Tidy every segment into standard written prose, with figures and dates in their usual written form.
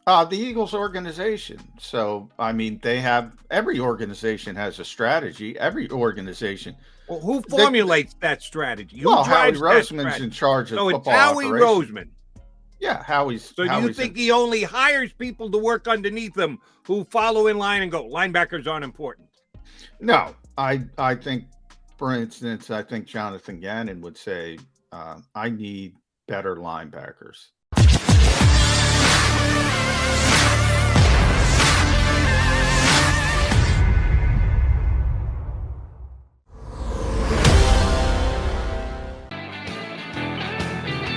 The Eagles organization. So, I mean, every organization has a strategy. Every organization. Well, who They, formulates that strategy? Who well, Howie drives that Roseman's in strategy? charge of So it's football Howie operations. Roseman. Yeah, Howie's So do you Howie's in. think he only hires people to work underneath him who follow in line and go, linebackers aren't important? No, I think, for instance, I think Jonathan Gannon would say, I need better linebackers.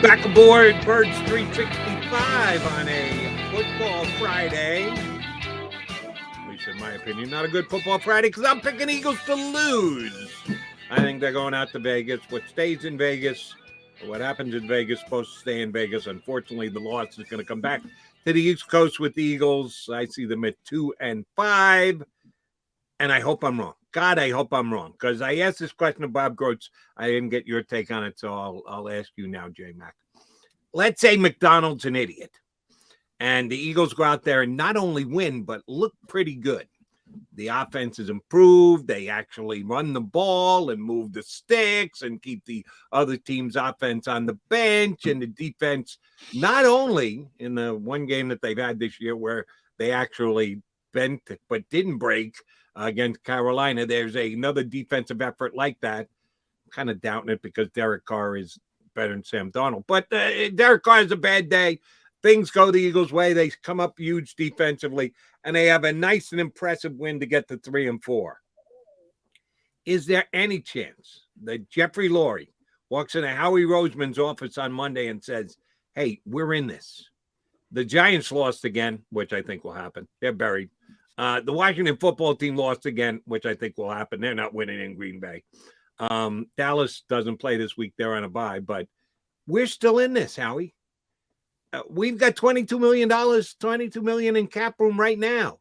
Back aboard Birds 365 on a football Friday. At least in my opinion, not a good football Friday because I'm picking Eagles to lose. I think they're going out to Vegas. What stays in Vegas, or what happens in Vegas, is supposed to stay in Vegas. Unfortunately, the loss is going to come back to the East Coast with the Eagles. I see them at 2-5, and I hope I'm wrong. God, I hope I'm wrong, because I asked this question of Bob Groats. I didn't get your take on it, so I'll ask you now, J Mac. Let's say McDonald's an idiot, and the Eagles go out there and not only win, but look pretty good. The offense is improved. They actually run the ball and move the sticks and keep the other team's offense on the bench, and the defense, not only in the one game that they've had this year where they actually bent but didn't break against Carolina, there's another defensive effort like that. I'm kind of doubting it because Derek Carr is better than Sam Darnold. But Derek Carr has a bad day. Things go the Eagles' way. They come up huge defensively, and they have a nice and impressive win to get to 3-4. Is there any chance that Jeffrey Lurie walks into Howie Roseman's office on Monday and says, hey, we're in this? The Giants lost again, which I think will happen. They're buried. The Washington football team lost again, which I think will happen. They're not winning in Green Bay. Dallas doesn't play this week. They're on a bye, but we're still in this, Howie. We've got $22 million, $22 million in cap room right now.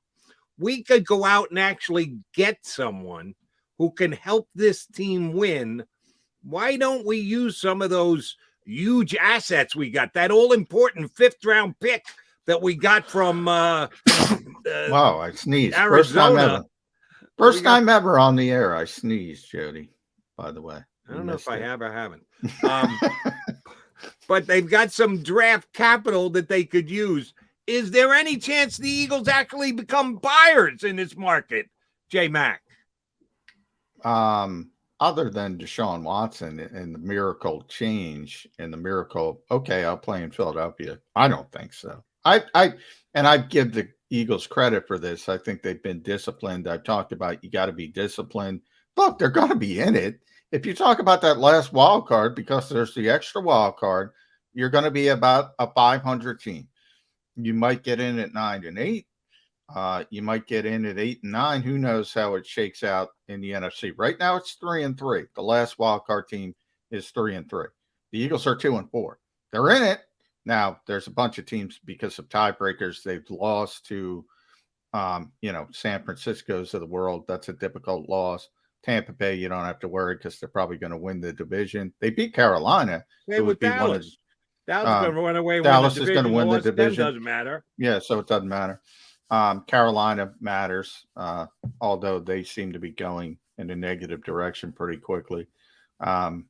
We could go out and actually get someone who can help this team win. Why don't we use some of those huge assets we got? That all-important fifth-round pick that we got from Wow, I sneezed. Arizona. First time ever on the air. I sneezed, Jody, by the way. I don't know if I have or haven't. But they've got some draft capital that they could use. Is there any chance the Eagles actually become buyers in this market, J Mac? Other than Deshaun Watson and the miracle change and the miracle, okay, I'll play in Philadelphia. I don't think so. I give the Eagles credit for this. I think they've been disciplined. I've talked about you got to be disciplined. Look, they're going to be in it. If you talk about that last wild card, because there's the extra wild card, you're going to be about a 500 team. You might get in at 9-8. You might get in at 8-9. Who knows how it shakes out in the NFC? Right now, it's 3-3. The last wild card team is 3-3. The Eagles are 2-4. They're in it. Now, there's a bunch of teams because of tiebreakers. They've lost to, San Francisco's of the world. That's a difficult loss. Tampa Bay, you don't have to worry because they're probably going to win the division. They beat Carolina. It would be Dallas. Dallas is going to run away. Dallas is going to win the division. Doesn't matter. Yeah, so it doesn't matter. Carolina matters, although they seem to be going in a negative direction pretty quickly. But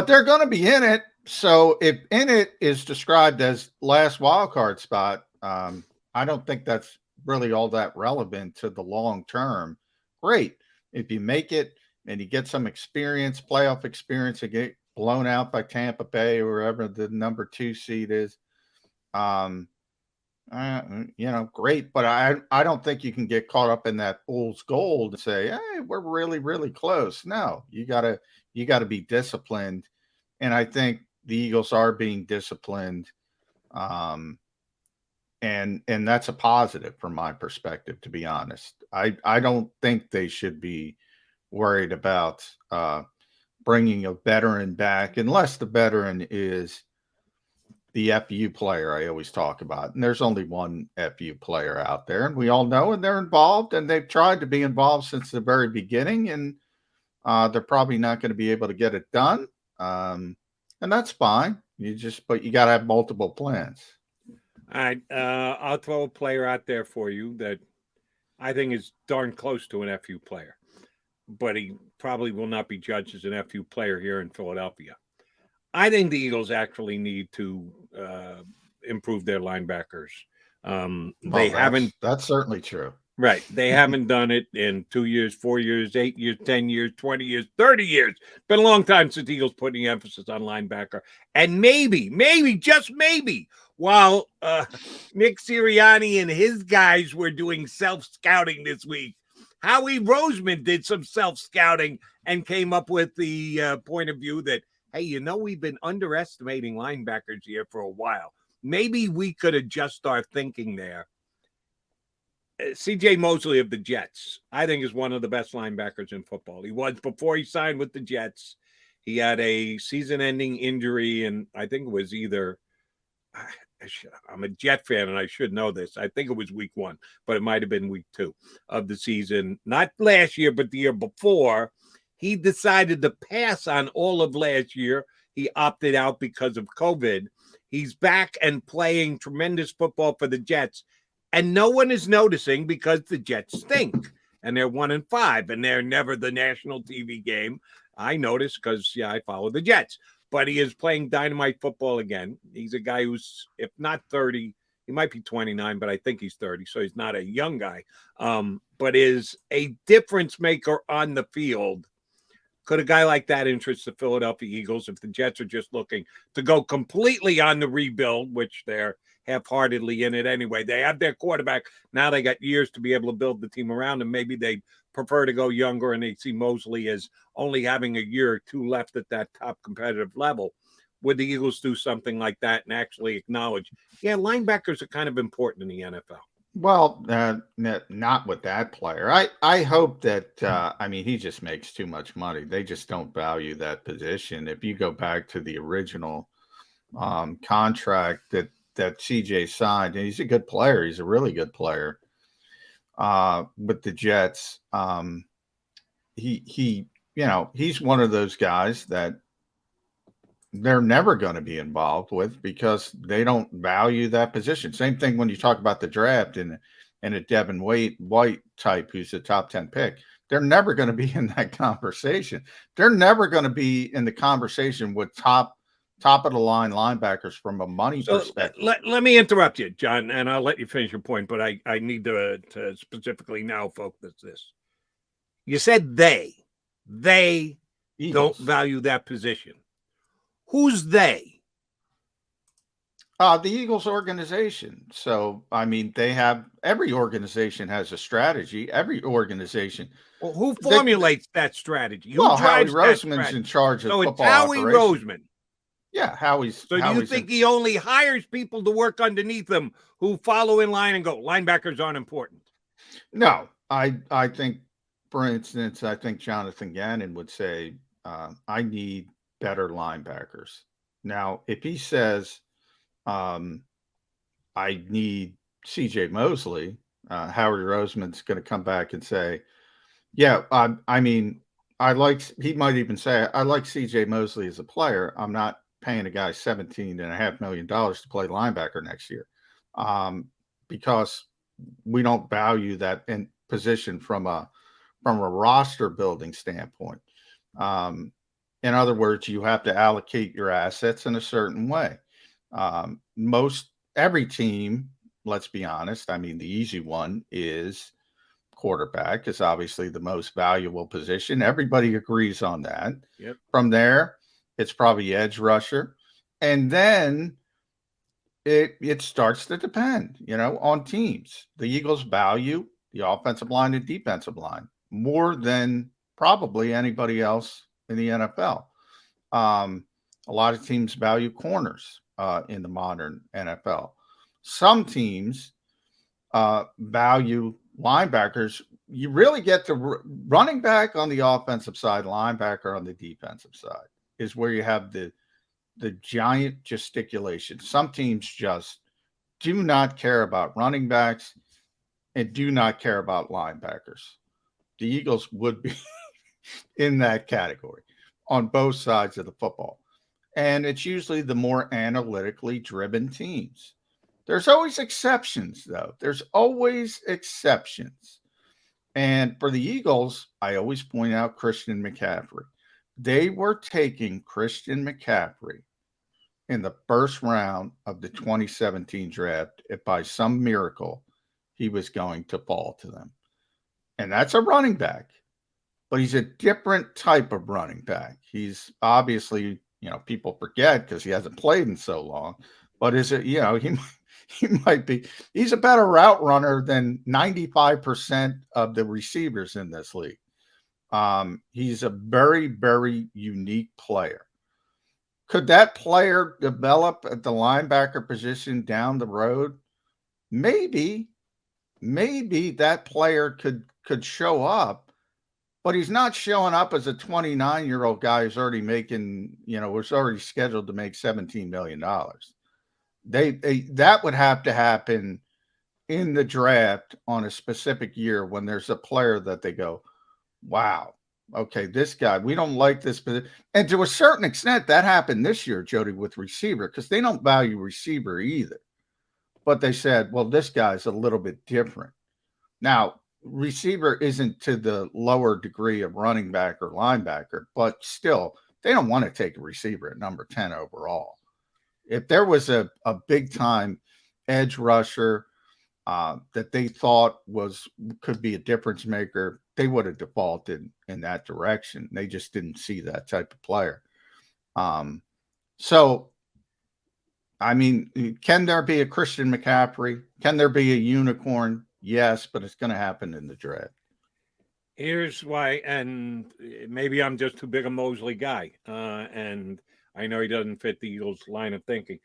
they're going to be in it. So if in it is described as last wild card spot, I don't think that's really all that relevant to the long term. Great. If you make it and you get some experience, playoff experience, and get blown out by Tampa Bay or wherever the number 2 seed is, great. But I don't think you can get caught up in that fool's gold and say, hey, we're really, really close. No, you gotta be disciplined. And I think the Eagles are being disciplined. And that's a positive from my perspective, to be honest. I don't think they should be worried about bringing a veteran back unless the veteran is the FU player I always talk about. And there's only one FU player out there, and we all know, and they're involved, and they've tried to be involved since the very beginning, and they're probably not going to be able to get it done. And that's fine. But you got to have multiple plans. All right, I'll throw a player out there for you that I think is darn close to an FU player, but he probably will not be judged as an FU player here in Philadelphia. I think the Eagles actually need to improve their linebackers. They Well, haven't. that's certainly true. Right. They haven't done it in 2 years, 4 years, 8 years, 10 years, 20 years, 30 years. Been a long time since the Eagles put any emphasis on linebacker. And maybe, just maybe, while Nick Sirianni and his guys were doing self-scouting this week, Howie Roseman did some self-scouting and came up with the point of view that, hey, we've been underestimating linebackers here for a while. Maybe we could adjust our thinking there. CJ Mosley of the Jets, I think, is one of the best linebackers in football. He was before he signed with the Jets. He had a season-ending injury, and I think it was I'm a Jet fan, and I should know this. I think it was week 1, but it might have been week 2 of the season. Not last year, but the year before. He decided to pass on all of last year. He opted out because of COVID. He's back and playing tremendous football for the Jets. And no one is noticing because the Jets stink and they're 1-5 and they're never the national TV game. I notice because, I follow the Jets, but he is playing dynamite football again. He's a guy who's, if not 30, he might be 29, but I think he's 30. So he's not a young guy, but is a difference maker on the field. Could a guy like that interest the Philadelphia Eagles if the Jets are just looking to go completely on the rebuild, which they're half-heartedly in it anyway? They have their quarterback. Now they got years to be able to build the team around him. Maybe they prefer to go younger and they see Mosley as only having a year or two left at that top competitive level. Would the Eagles do something like that and actually acknowledge, linebackers are kind of important in the NFL? Well, not with that player. I hope that he just makes too much money. They just don't value that position. If you go back to the original contract that CJ signed, and he's a good player. He's a really good player with the Jets. He's one of those guys that they're never going to be involved with because they don't value that position. Same thing when you talk about the draft and a Devin White type who's a top 10 pick. They're never going to be in that conversation. They're never going to be in the conversation with top of the line linebackers from a money perspective. Let me interrupt you, John, and I'll let you finish your point, but I need to specifically now focus this. You said they Eagles don't value that position. Who's they? The Eagles organization. So, every organization has a strategy. Every organization. Well, who formulates that strategy? Howie Roseman's in charge of football Howie operations. Roseman. Yeah, Howie's. So do you think he only hires people to work underneath him who follow in line and go, linebackers aren't important? No, I think, for instance, Jonathan Gannon would say, I need better linebackers. Now, if he says, I need CJ Mosley, Howie Roseman's going to come back and say, he might even say, I like CJ Mosley as a player. I'm not paying a guy $17.5 million to play linebacker next year because we don't value that in position from a roster building standpoint. In other words, you have to allocate your assets in a certain way. Every team, let's be honest, the easy one is quarterback is obviously the most valuable position. Everybody agrees on that. Yep. From there, it's probably edge rusher. And then it starts to depend, on teams. The Eagles value the offensive line and defensive line more than probably anybody else in the NFL. A lot of teams value corners in the modern NFL. Some teams value linebackers. You really get the running back on the offensive side, linebacker on the defensive side is where you have the giant gesticulation. Some teams just do not care about running backs and do not care about linebackers. The Eagles would be in that category on both sides of the football. And it's usually the more analytically driven teams. There's always exceptions, though. There's always exceptions. And for the Eagles, I always point out Christian McCaffrey. They were taking Christian McCaffrey in the first round of the 2017 draft if by some miracle he was going to fall to them. And that's a running back, but he's a different type of running back. He's obviously, people forget because he hasn't played in so long, but is it, he might be, he's a better route runner than 95% of the receivers in this league. He's a very, very unique player. Could that player develop at the linebacker position down the road? Maybe that player could show up, but he's not showing up as a 29-year-old guy who's already making, was already scheduled to make $17 million. That would have to happen in the draft on a specific year when there's a player that they go, wow, okay, this guy, we don't like this. And to a certain extent, that happened this year, Jody, with receiver, because they don't value receiver either. But they said, well, this guy's a little bit different. Now, receiver isn't to the lower degree of running back or linebacker, but still, they don't want to take a receiver at number 10 overall. If there was a big-time edge rusher that they thought could be a difference maker, they would have defaulted in that direction. They just didn't see that type of player. So, I mean, can there be a Christian McCaffrey? Can there be a unicorn? Yes, but it's going to happen in the draft. Here's why, and maybe I'm just too big a Mosley guy, and I know he doesn't fit the Eagles' line of thinking.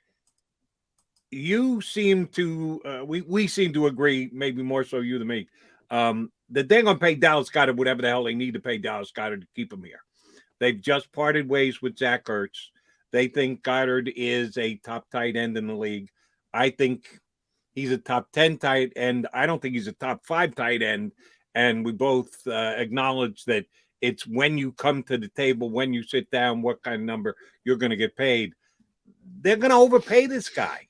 You seem to, we seem to agree, maybe more so you than me, that they're going to pay Dallas Goedert whatever the hell they need to pay Dallas Goedert to keep him here. They've just parted ways with Zach Ertz. They think Goddard is a top tight end in the league. I think he's a top 10 tight end. I don't think he's a top 5 tight end. And we both acknowledge that it's when you come to the table, when you sit down, what kind of number you're going to get paid. They're going to overpay this guy.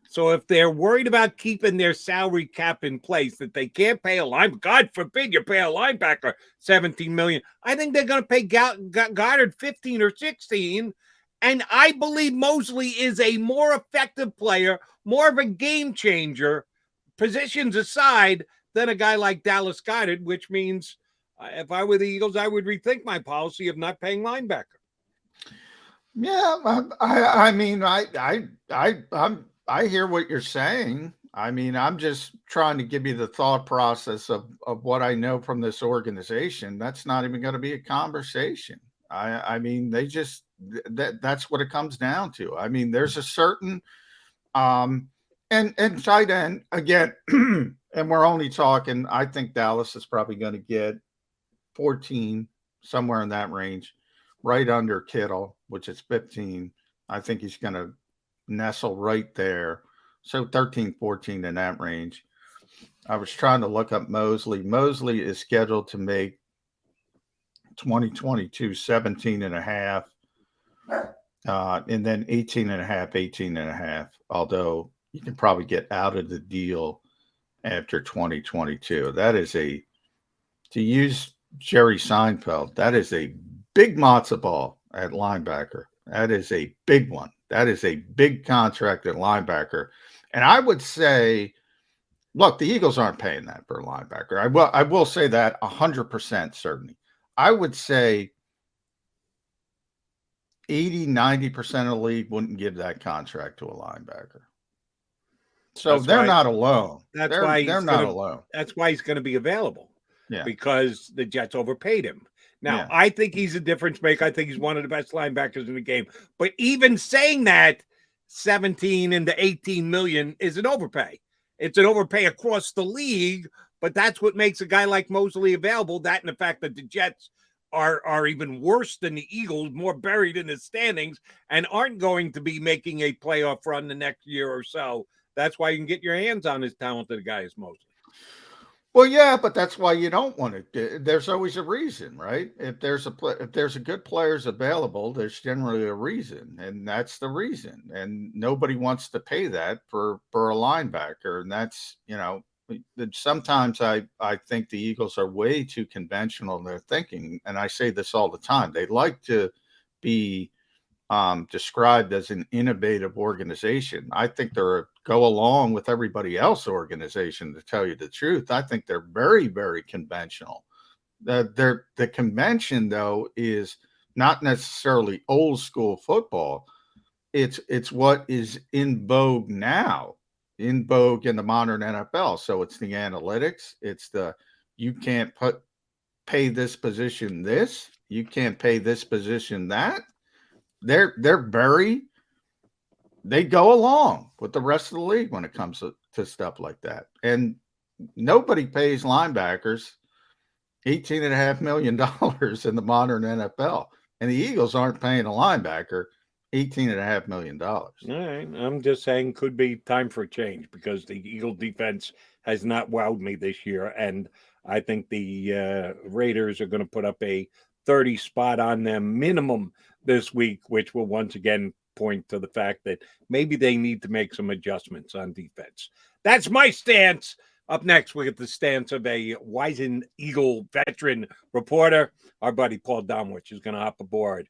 So if they're worried about keeping their salary cap in place, that they can't pay a linebacker, God forbid you pay a linebacker $17 million, I think they're going to pay Goddard 15 or 16. And I believe Mosley is a more effective player, more of a game changer, positions aside, than a guy like Dallas Goedert, which means if I were the Eagles, I would rethink my policy of not paying linebacker. Yeah, I mean, I hear what you're saying. I mean, I'm just trying to give you the thought process of what I know from this organization. That's not even going to be a conversation. I mean, they just that's what it comes down to. I mean, there's a certain and tight end again, and we're only talking. I think Dallas is probably going to get 14, somewhere in that range, right under Kittle, which is 15. I think he's going to nestle right there. So 13, 14 in that range. I was trying to look up Mosley. Mosley is scheduled to make 2022 17 and a half, and then 18 and a half, 18 and a half, although you can probably get out of the deal after 2022. That is to use Jerry Seinfeld, that is a big matzo ball at linebacker. That is a big one. That is a big contract at linebacker. And I would say, look, the Eagles aren't paying that for a linebacker. I will say that 100% certainly. I would say 80, 90% of the league wouldn't give that contract to a linebacker. So they're not alone. They're not alone. That's why he's going to be available. Yeah. Because the Jets overpaid him. Now, Yeah. I think he's a difference maker. I think he's one of the best linebackers in the game. But even saying that, 17 into 18 million is an overpay. It's an overpay across the league, but that's what makes a guy like Mosley available. That and the fact that the Jets are even worse than the Eagles, more buried in the standings, and aren't going to be making a playoff run the next year or so. That's why you can get your hands on as talented a guy as Mosley. Well, yeah, but that's why you don't want to. There's always a reason, right? If there's a good players available, there's generally a reason, and that's the reason. And nobody wants to pay that for a linebacker, and that's sometimes I think the Eagles are way too conventional in their thinking, and I say this all the time. They like to be described as an innovative organization. I think they're a go along with everybody else organization, to tell you the truth. I think they're very, very conventional. The convention, though, is not necessarily old school football. It's what is in vogue now, in vogue in the modern NFL. So it's the analytics. It's the you can't pay this position this, you can't pay this position that. They're they go along with the rest of the league when it comes to stuff like that. And nobody pays linebackers $18.5 million in the modern NFL. And the Eagles aren't paying a linebacker $18.5 million. All right. I'm just saying could be time for a change because the Eagle defense has not wowed me this year. And I think the Raiders are going to put up a 30 spot on them minimum this week, which will once again point to the fact that maybe they need to make some adjustments on defense. That's my stance. Up next, we get the stance of a wizened Eagle veteran reporter. Our buddy Paul Domwich is going to hop aboard.